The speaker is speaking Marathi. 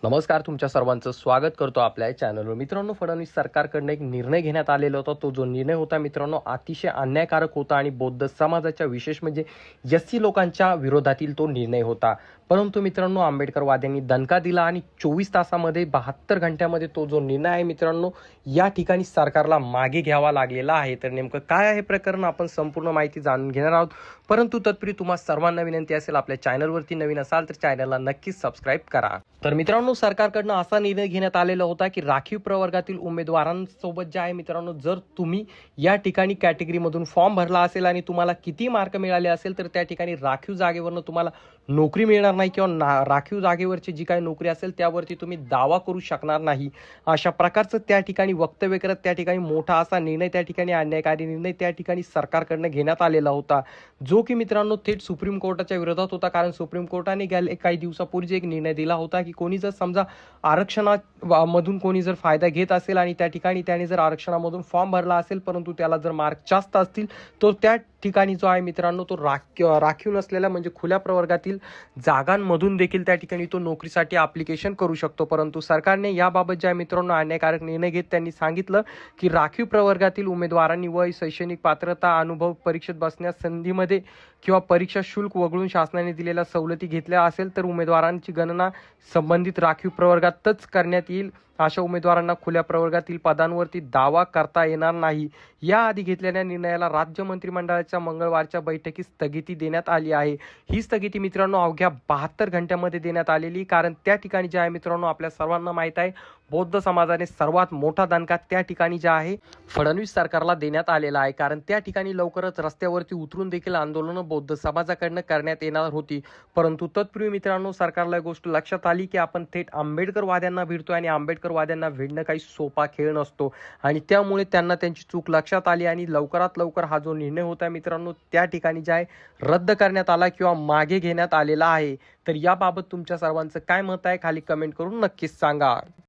नमस्कार, तुमच्या सर्वांचं स्वागत करतो आपल्या चॅनलवर. मित्रांनो, फडणवीस सरकारकडनं एक निर्णय घेण्यात आलेला होता. तो जो निर्णय होता मित्रांनो, अतिशय अन्यायकारक होता आणि बौद्ध समाजाच्या, विशेष म्हणजे एससी लोकांच्या विरोधातील तो निर्णय होता. परंतु मित्रांनो, आंबेडकरवाद्यांनी दणका दिला आणि 24 तासामध्ये 72 घंट्यामध्ये तो जो निर्णय आहे मित्रांनो, या ठिकाणी सरकारला मागे घ्यावा लागलेला आहे. तर नेमकं काय आहे प्रकरण, आपण संपूर्ण माहिती जाणून घेणार आहोत. परंतु तत्पूर्वी तुम्हा सर्वांना विनंती असेल, आपल्या चॅनलवरती नवीन असाल तर चॅनलला नक्कीच सबस्क्राईब करा. तर मित्रांनो, सरकारकडनं असा निर्णय घेण्यात आलेला होता की राखीव प्रवर्गातील उमेदवारांसोबत जे आहे मित्रांनो, जर तुम्ही या ठिकाणी कॅटेगरीमधून फॉर्म भरला असेल आणि तुम्हाला किती मार्क मिळाले असेल, तर त्या ठिकाणी राखीव जागेवरनं तुम्हाला नोकरी मिळणार नाही किंवा राखीव जागेवरची जी काही नोकरी असेल त्यावरती तुम्ही दावा करू शकणार नाही. अशा प्रकारचं त्या ठिकाणी वक्तव्य करत त्या ठिकाणी मोठा असा निर्णय, त्या ठिकाणी अन्यायकारी निर्णय त्या ठिकाणी सरकारकडनं घेण्यात आलेला होता, जो की मित्रांनो थेट सुप्रीम कोर्टाच्या विरोधात होता. कारण सुप्रीम कोर्टाने काही दिवसापूर्वी एक निर्णय दिला होता की कोणी जर समजा आरक्षणामधून कोणी जर फायदा घेत असेल आणि त्या ठिकाणी त्याने जर आरक्षणामधून फॉर्म भरला असेल, परंतु त्याला जर मार्क जास्त असतील, तो त्या ठिकाणी जो आहे मित्रांनो, तो राखीव नसलेल्या म्हणजे खुल्या प्रवर्गातील जागांमधून देखील त्या ठिकाणी तो नोकरीसाठी ॲप्लिकेशन करू शकतो. परंतु सरकारने याबाबत जे आहे मित्रांनो अन्यायकारक निर्णय घेत त्यांनी सांगितलं की राखीव प्रवर्गातील उमेदवारांनी वय, शैक्षणिक पात्रता, अनुभव, परीक्षेत बसण्यास संधीमध्ये किंवा परीक्षा शुल्क वगळून शासनाने दिलेल्या सवलती घेतल्या असेल तर उमेदवारांची गणना संबंधित राखीव प्रवर्गातच करण्यात येईल. अशा उमेदवारांना खुल्या प्रवर्गातील पदांवरती दावा करता येणार नाही. याआधी घेतलेल्या निर्णयाला राज्य मंत्रिमंडळाच्या मंगळवारच्या बैठकीत स्थगिती देण्यात आली आहे. ही स्थगिती मित्रांनो अवघ्या 72 घंट्यामध्ये देण्यात आलेली, कारण त्या ठिकाणी जे आहे मित्रांनो, आपल्या सर्वांना माहीत आहे, बौद्ध समाजाने सर्वात मोठा दणका त्या ठिकाणी जे आहे फडणवीस सरकारला देण्यात आलेला आहे. कारण त्या ठिकाणी लवकरच रस्त्यावरती उतरून देखील आंदोलनं बौद्ध समाजाकडनं करण्यात येणार होती. परंतु तत्पूर्वी मित्रांनो, सरकारला एक गोष्ट लक्षात आली की आपण थेट आंबेडकरवाद्यांना भिडतोय आणि आंबेडकरवाद्यांना भिडणं काही सोपा खेळ नसतो. आणि त्यामुळे त्यांना त्यांची चूक लक्षात आली आणि लवकरात लवकर हा जो निर्णय होता मित्रांनो, त्या ठिकाणी जे आहे रद्द करण्यात आला किंवा मागे घेण्यात आलेला आहे. तर याबाबत तुमच्या सर्वांचं काय मत आहे, खाली कमेंट करून नक्कीच सांगा.